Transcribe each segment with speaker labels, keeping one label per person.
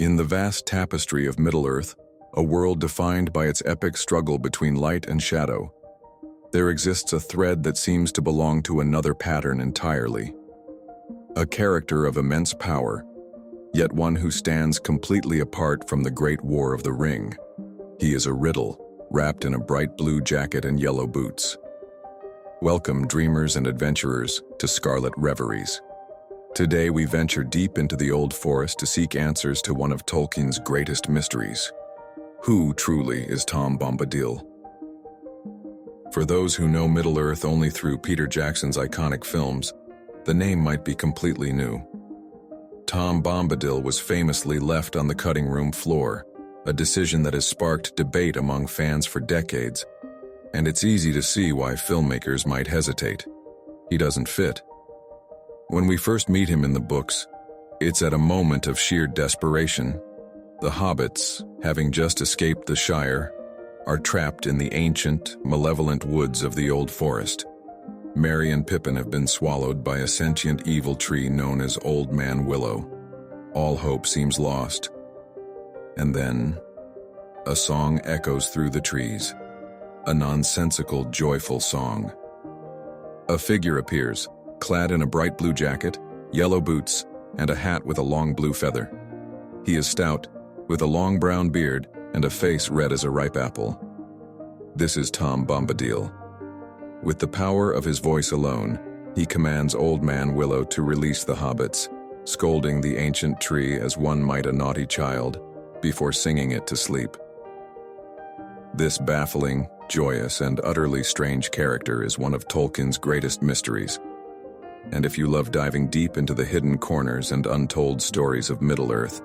Speaker 1: In the vast tapestry of Middle-earth, a world defined by its epic struggle between light and shadow, there exists a thread that seems to belong to another pattern entirely. A character of immense power, yet one who stands completely apart from the great war of the ring. He is a riddle, wrapped in a bright blue jacket and yellow boots. Welcome, dreamers and adventurers, to Scarlet Reveries. Today we venture deep into the old forest to seek answers to one of Tolkien's greatest mysteries. Who truly is Tom Bombadil? For those who know Middle-earth only through Peter Jackson's iconic films, the name might be completely new. Tom Bombadil was famously left on the cutting room floor, a decision that has sparked debate among fans for decades, and it's easy to see why filmmakers might hesitate. He doesn't fit. When we first meet him in the books, it's at a moment of sheer desperation. The hobbits, having just escaped the Shire, are trapped in the ancient, malevolent woods of the old forest. Merry and Pippin have been swallowed by a sentient evil tree known as Old Man Willow. All hope seems lost. And then, a song echoes through the trees. A nonsensical, joyful song. A figure appears, clad in a bright blue jacket, yellow boots, and a hat with a long blue feather. He is stout, with a long brown beard and a face red as a ripe apple. This is Tom Bombadil. With the power of his voice alone, he commands Old Man Willow to release the hobbits, scolding the ancient tree as one might a naughty child, before singing it to sleep. This baffling, joyous, and utterly strange character is one of Tolkien's greatest mysteries. And if you love diving deep into the hidden corners and untold stories of Middle-earth,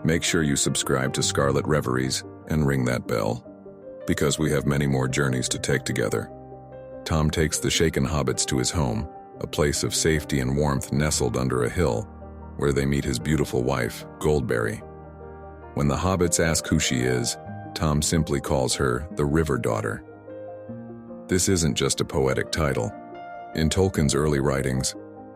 Speaker 1: make sure you subscribe to Scarlet Reveries and ring that bell, because we have many more journeys to take together. Tom takes the shaken hobbits to his home, a place of safety and warmth nestled under a hill, where they meet his beautiful wife, Goldberry. When the hobbits ask who she is, Tom simply calls her the River Daughter. This isn't just a poetic title. In Tolkien's early writings,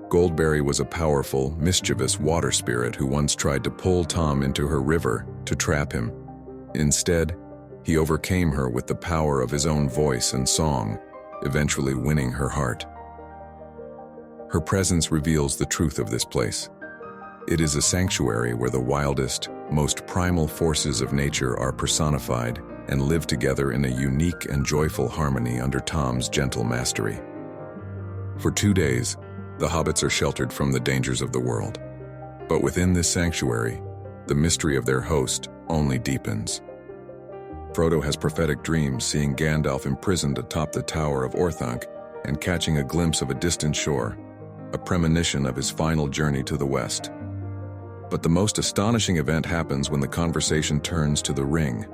Speaker 1: Goldberry was a powerful, mischievous water spirit who once tried to pull Tom into her river to trap him. Instead, he overcame her with the power of his own voice and song, eventually winning her heart. Her presence reveals the truth of this place. It is a sanctuary where the wildest, most primal forces of nature are personified and live together in a unique and joyful harmony under Tom's gentle mastery. For 2 days, the hobbits are sheltered from the dangers of the world. But within this sanctuary, the mystery of their host only deepens. Frodo has prophetic dreams, seeing Gandalf imprisoned atop the Tower of Orthanc and catching a glimpse of a distant shore, a premonition of his final journey to the west. But the most astonishing event happens when the conversation turns to the ring.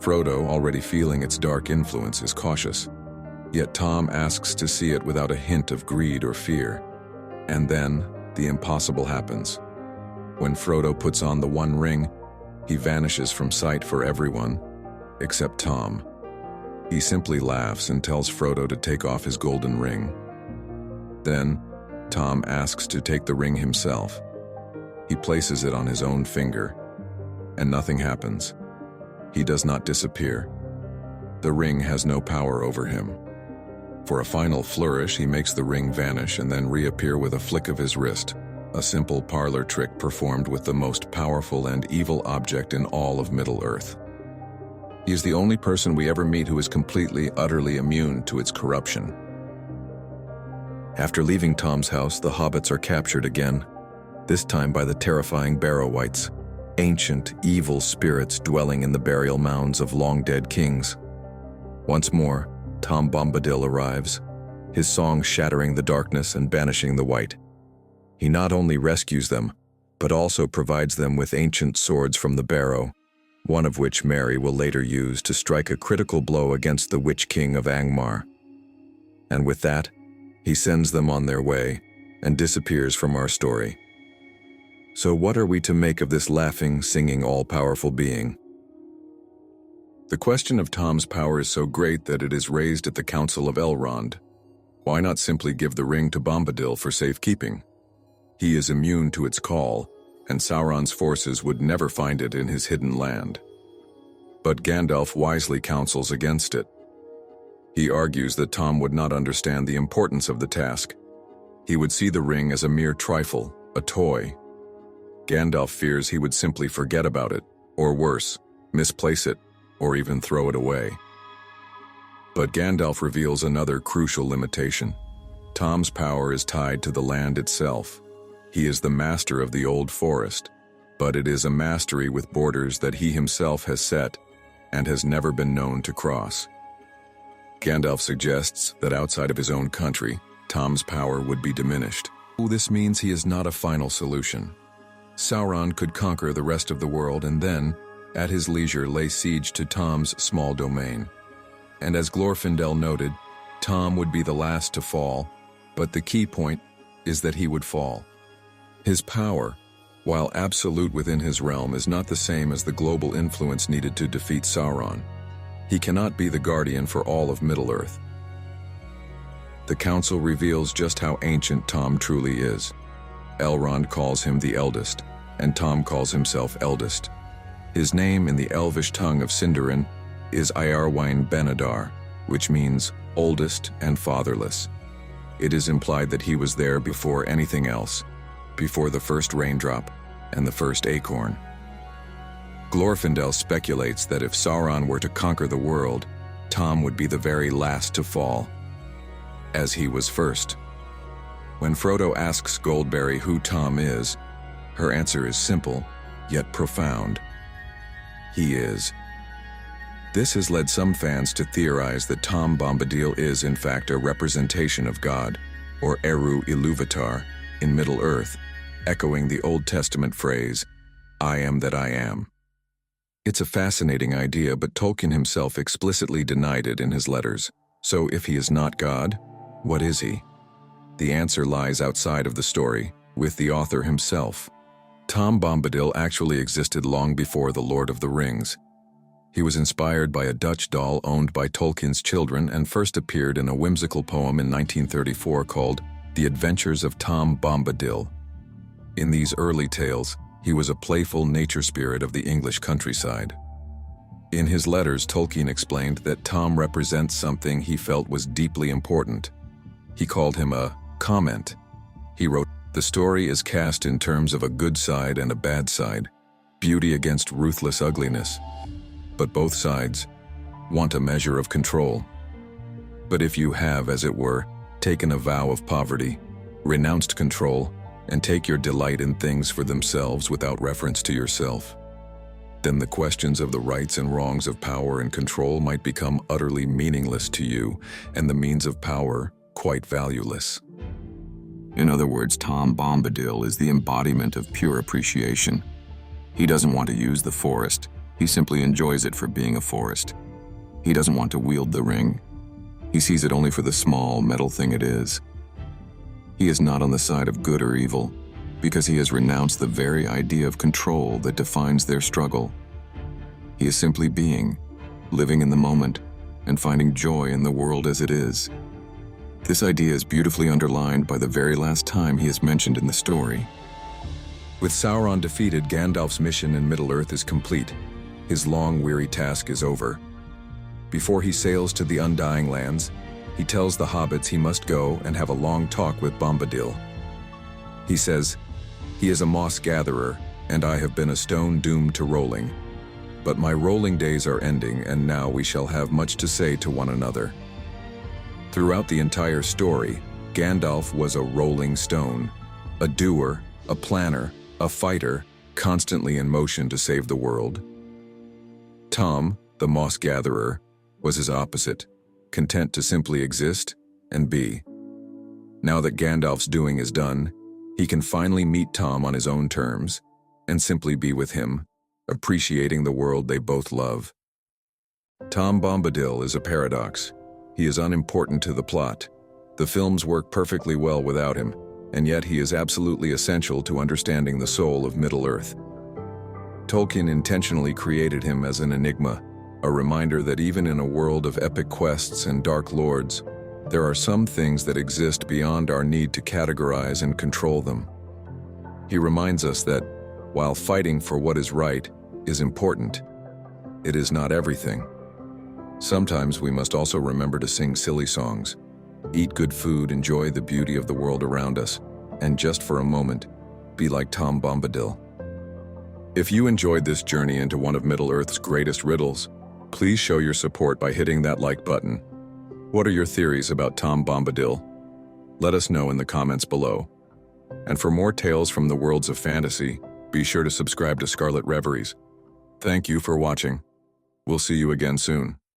Speaker 1: Frodo, already feeling its dark influence, is cautious. Yet Tom asks to see it without a hint of greed or fear. And then, the impossible happens. When Frodo puts on the One Ring, he vanishes from sight for everyone, except Tom. He simply laughs and tells Frodo to take off his golden ring. Then, Tom asks to take the ring himself. He places it on his own finger, and nothing happens. He does not disappear. The ring has no power over him. For a final flourish, he makes the ring vanish and then reappear with a flick of his wrist, a simple parlor trick performed with the most powerful and evil object in all of Middle-earth. He is the only person we ever meet who is completely, utterly immune to its corruption. After leaving Tom's house, the hobbits are captured again, this time by the terrifying Barrow-wights, ancient, evil spirits dwelling in the burial mounds of long-dead kings. Once more, Tom Bombadil arrives, his song shattering the darkness and banishing the white. He not only rescues them, but also provides them with ancient swords from the Barrow, one of which Merry will later use to strike a critical blow against the Witch King of Angmar. And with that, he sends them on their way and disappears from our story. So what are we to make of this laughing, singing, all-powerful being? The question of Tom's power is so great that it is raised at the Council of Elrond. Why not simply give the ring to Bombadil for safekeeping? He is immune to its call, and Sauron's forces would never find it in his hidden land. But Gandalf wisely counsels against it. He argues that Tom would not understand the importance of the task. He would see the ring as a mere trifle, a toy. Gandalf fears he would simply forget about it, or worse, misplace it, or even throw it away. But Gandalf reveals another crucial limitation. Tom's power is tied to the land itself. He is the master of the old forest, but it is a mastery with borders that he himself has set and has never been known to cross. Gandalf suggests that outside of his own country, Tom's power would be diminished. This means he is not a final solution. Sauron could conquer the rest of the world and then, at his leisure, lay siege to Tom's small domain. And as Glorfindel noted, Tom would be the last to fall, but the key point is that he would fall. His power, while absolute within his realm, is not the same as the global influence needed to defeat Sauron. He cannot be the guardian for all of Middle-earth. The council reveals just how ancient Tom truly is. Elrond calls him the eldest, and Tom calls himself eldest. His name in the Elvish tongue of Sindarin is Iarwain Ben-Adar, which means oldest and fatherless. It is implied that he was there before anything else, before the first raindrop and the first acorn. Glorfindel speculates that if Sauron were to conquer the world, Tom would be the very last to fall, as he was first. When Frodo asks Goldberry who Tom is, her answer is simple, yet profound. He is. This has led some fans to theorize that Tom Bombadil is in fact a representation of God, or Eru Iluvatar, in Middle-earth, echoing the Old Testament phrase, "I am that I am." It's a fascinating idea, but Tolkien himself explicitly denied it in his letters. So if he is not God, what is he? The answer lies outside of the story, with the author himself. Tom Bombadil actually existed long before The Lord of the Rings. He was inspired by a Dutch doll owned by Tolkien's children and first appeared in a whimsical poem in 1934 called The Adventures of Tom Bombadil. In these early tales, he was a playful nature spirit of the English countryside. In his letters, Tolkien explained that Tom represents something he felt was deeply important. He called him a comment. He wrote, "The story is cast in terms of a good side and a bad side, beauty against ruthless ugliness. But both sides want a measure of control. But if you have, as it were, taken a vow of poverty, renounced control, and take your delight in things for themselves without reference to yourself, then the questions of the rights and wrongs of power and control might become utterly meaningless to you, and the means of power quite valueless." In other words, Tom Bombadil is the embodiment of pure appreciation. He doesn't want to use the forest. He simply enjoys it for being a forest. He doesn't want to wield the ring. He sees it only for the small metal thing it is. He is not on the side of good or evil, because he has renounced the very idea of control that defines their struggle. He is simply being, living in the moment, and finding joy in the world as it is. This idea is beautifully underlined by the very last time he is mentioned in the story. With Sauron defeated, Gandalf's mission in Middle-earth is complete. His long, weary task is over. Before he sails to the Undying Lands, he tells the hobbits he must go and have a long talk with Bombadil. He says, "He is a moss gatherer, and I have been a stone doomed to rolling. But my rolling days are ending, and now we shall have much to say to one another." Throughout the entire story, Gandalf was a rolling stone, a doer, a planner, a fighter, constantly in motion to save the world. Tom, the moss gatherer, was his opposite, content to simply exist and be. Now that Gandalf's doing is done, he can finally meet Tom on his own terms and simply be with him, appreciating the world they both love. Tom Bombadil is a paradox. He is unimportant to the plot. The films work perfectly well without him, and yet he is absolutely essential to understanding the soul of Middle-earth. Tolkien intentionally created him as an enigma, a reminder that even in a world of epic quests and dark lords, there are some things that exist beyond our need to categorize and control them. He reminds us that, While fighting for what is right is important, it is not everything. Sometimes we must also remember to sing silly songs, eat good food, enjoy the beauty of the world around us, and just for a moment, be like Tom Bombadil. If you enjoyed this journey into one of Middle-earth's greatest riddles, please show your support by hitting that like button. What are your theories about Tom Bombadil? Let us know in the comments below. And for more tales from the worlds of fantasy, be sure to subscribe to Scarlet Reveries. Thank you for watching. We'll see you again soon.